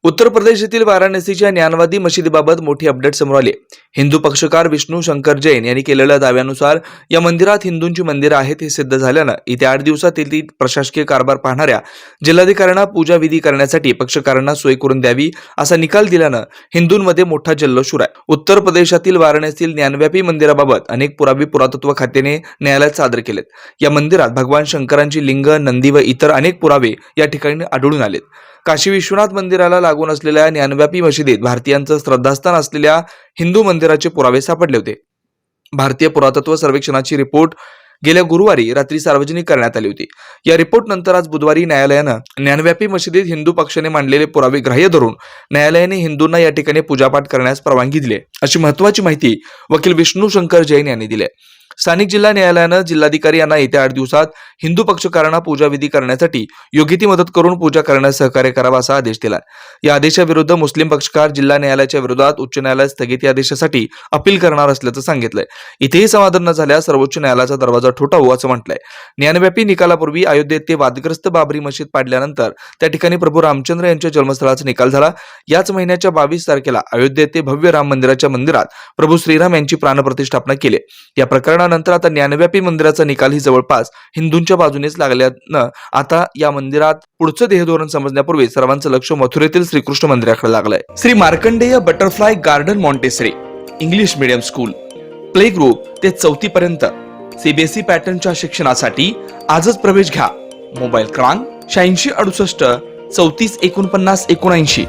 उत्तर प्रदेशातील वाराणसीच्या ज्ञानवादी मशिदीबाबत मोठी अपडेट समोर आली. हिंदू पक्षकार विष्णू शंकर जैन यांनी केलेल्या दाव्यानुसार या मंदिरात हिंदूंची मंदिरं आहेत हे सिद्ध झाल्यानं येत्या 8 दिवसात येथील प्रशासकीय कारभार पाहणाऱ्या जिल्हाधिकाऱ्यांना पूजा विधी करण्यासाठी पक्षकारांना सोय करून द्यावी असा निकाल दिल्यानं हिंदूंमध्ये मोठा जल्लोष सुरू आहे. उत्तर प्रदेशातील वाराणसीतील ज्ञानव्यापी मंदिराबाबत अनेक पुरावे पुरातत्व खात्याने न्यायालयात सादर केलेत. या मंदिरात भगवान शंकरांची लिंग, नंदी व इतर अनेक पुरावे या ठिकाणी आढळून आलेत. काशी विश्वनाथ मंदिराला लागून असलेल्या ज्ञानव्यापी मशिदीत भारतीयांचं श्रद्धास्थान असलेल्या हिंदू मंदिराचे पुरावे सापडले होते. भारतीय पुरातत्व सर्वेक्षणाची रिपोर्ट गेल्या गुरुवारी रात्री सार्वजनिक करण्यात आली होती. या रिपोर्ट नंतर आज बुधवारी न्यायालयानं ज्ञानव्यापी मशिदीत हिंदू पक्षाने मांडलेले पुरावे ग्राह्य धरून न्यायालयाने हिंदूंना या ठिकाणी पूजापाठ करण्यास परवानगी दिली अशी महत्त्वाची माहिती वकील विष्णू शंकर जैन यांनी दिली. स्थानिक जिल्हा न्यायालयानं जिल्हाधिकारी यांना येत्या 8 दिवसात हिंदू पक्षकारांना पूजा विधी करण्यासाठी योग्य ती मदत करून पूजा करण्यास सहकार्य करावा असा आदेश दिला. या आदेशाविरुद्ध मुस्लिम पक्षकार जिल्हा न्यायालयाच्या विरोधात उच्च न्यायालयात स्थगिती आदेशासाठी अपील करणार असल्याचं सांगितलंय. इथेही समाधान न झाल्यास सर्वोच्च न्यायालयाचा दरवाजा ठोठावू असं म्हटलंय. ज्ञानव्यापी निकालापूर्वी अयोध्येत ते वादग्रस्त बाबरी मशीद पाडल्यानंतर त्या ठिकाणी प्रभू रामचंद्र यांच्या जन्मस्थळाचा निकाल झाला. याच महिन्याच्या 22 तारखेला अयोध्येत ते भव्य राम मंदिराच्या मंदिरात प्रभू श्रीराम यांची प्राणप्रतिष्ठापना केली. या प्रकरणानंतर आता ज्ञानव्यापी मंदिराचा निकाल ही जवळपास हिंदूंच्या बाजूनेच लागल्यानं आता या मंदिरात पुढचं देहधोरण समजण्यापूर्वी सर्वांचं लक्ष मथुरेतील श्रीकृष्ण मंदिराकडे लागलंय. Shri Markandey butterfly garden Montessori English medium school play group ते 4थी पर्यंत सीबीएसई पॅटर्नच्या शिक्षणासाठी आजच प्रवेश घ्या. मोबाईल क्रमांक 8668 34 49 79.